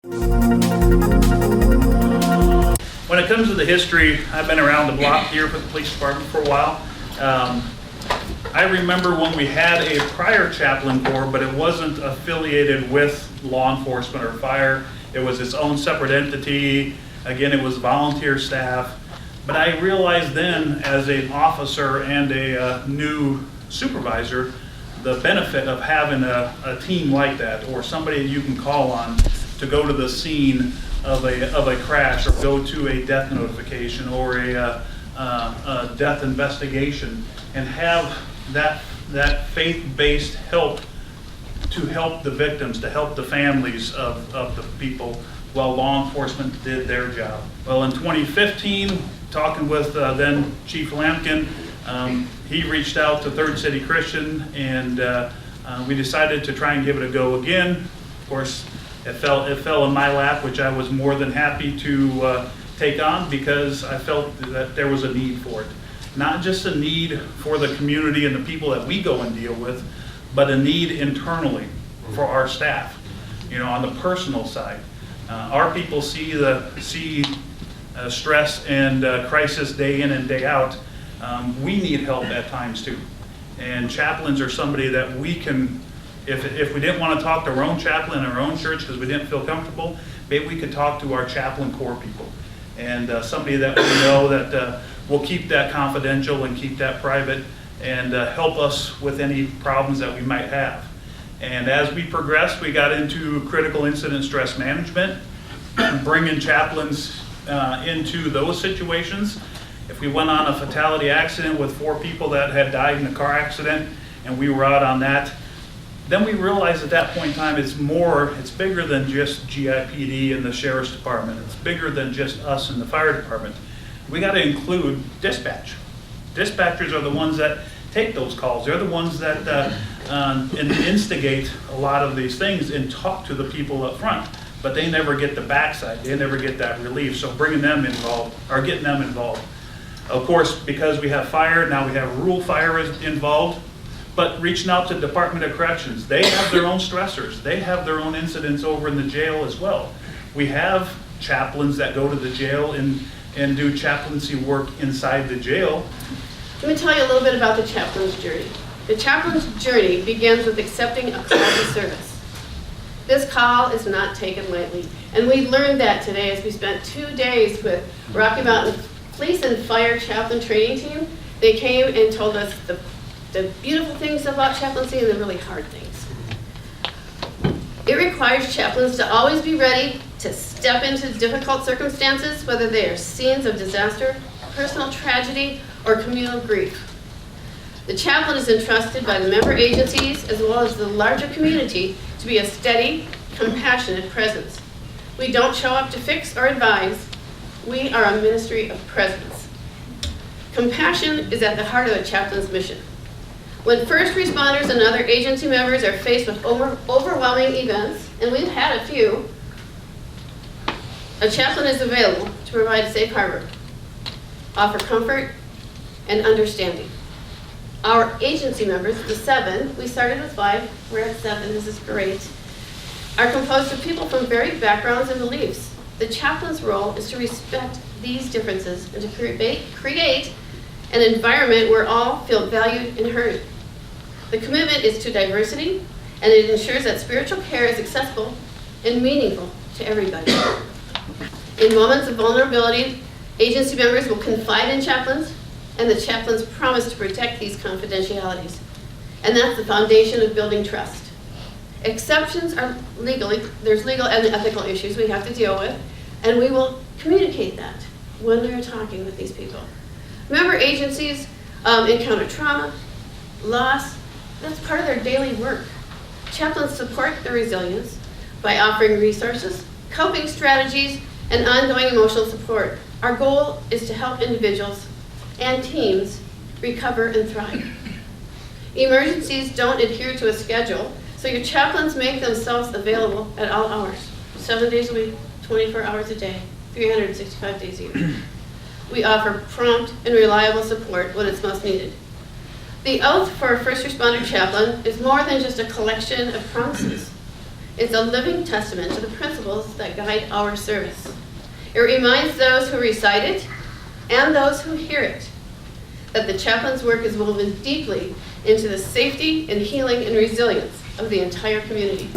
When it comes to the history, I've been around the block here for the police department for a while. I remember when we had a prior chaplain corps, but it wasn't affiliated with law enforcement or fire. It was its own separate entity. Again, it was volunteer staff. But I realized then, as an officer and a new supervisor, the benefit of having a team like that, or somebody you can call on to go to the scene of a crash, or go to a death notification, or a death investigation, and have that faith-based help to help the victims, to help the families of the people, while law enforcement did their job. Well, in 2015, talking with then Chief Lampkin, he reached out to Third City Christian, and we decided to try and give it a go again. Of course, it fell in my lap, which I was more than happy to take on, because I felt that there was a need for it. Not just a need for the community and the people that we go and deal with, but a need internally for our staff, on the personal side. Our people see stress and crisis day in and day out. We need help at times too. And chaplains are somebody that we can, if we didn't want to talk to our own chaplain in our own church because we didn't feel comfortable, maybe we could talk to our chaplain corps people. And somebody that we know that will keep that confidential and keep that private, and help us with any problems that we might have. And as we progressed, we got into critical incident stress management, bringing chaplains into those situations. If we went on a fatality accident with 4 people that had died in a car accident, and we were out on that, then we realized at that point in time it's bigger than just GIPD and the Sheriff's Department. It's bigger than just us and the Fire Department. We got to include dispatch. Dispatchers are the ones that take those calls. They're the ones that instigate a lot of these things and talk to the people up front, but they never get the backside. They never get that relief. So bringing them involved, or getting them involved. Of course, because we have fire, now we have rural fire involved, but reaching out to Department of Corrections. They have their own stressors. They have their own incidents over in the jail as well. We have chaplains that go to the jail and do chaplaincy work inside the jail. Let me tell you a little bit about the chaplain's journey. The chaplain's journey begins with accepting a call to service. This call is not taken lightly, and we learned that today as we spent 2 days with Rocky Mountain Police and Fire Chaplain Training Team. They came and told us the beautiful things about chaplaincy and the really hard things. It requires chaplains to always be ready to step into difficult circumstances, whether they are scenes of disaster, personal tragedy, or communal grief. The chaplain is entrusted by the member agencies as well as the larger community to be a steady, compassionate presence. We don't show up to fix or advise. We are a ministry of presence. Compassion is at the heart of a chaplain's mission. When first responders and other agency members are faced with overwhelming events, and we've had a few, a chaplain is available to provide a safe harbor, offer comfort and understanding. Our agency members, the 7, we started with 5, we're at 7, this is great, are composed of people from varied backgrounds and beliefs. The chaplain's role is to respect these differences and to create an environment where all feel valued and heard. The commitment is to diversity, and it ensures that spiritual care is accessible and meaningful to everybody. In moments of vulnerability, agency members will confide in chaplains, and the chaplains promise to protect these confidentialities. And that's the foundation of building trust. Exceptions are there's legal and ethical issues we have to deal with, and we will communicate that when we're talking with these people. Member agencies encounter trauma, loss. That's part of their daily work. Chaplains support their resilience by offering resources, coping strategies, and ongoing emotional support. Our goal is to help individuals and teams recover and thrive. Emergencies don't adhere to a schedule, so your chaplains make themselves available at all hours, 7 days a week, 24 hours a day, 365 days a year. We offer prompt and reliable support when it's most needed. The oath for a first responder chaplain is more than just a collection of promises. It's a living testament to the principles that guide our service. It reminds those who recite it and those who hear it that the chaplain's work is woven deeply into the safety and healing and resilience of the entire community.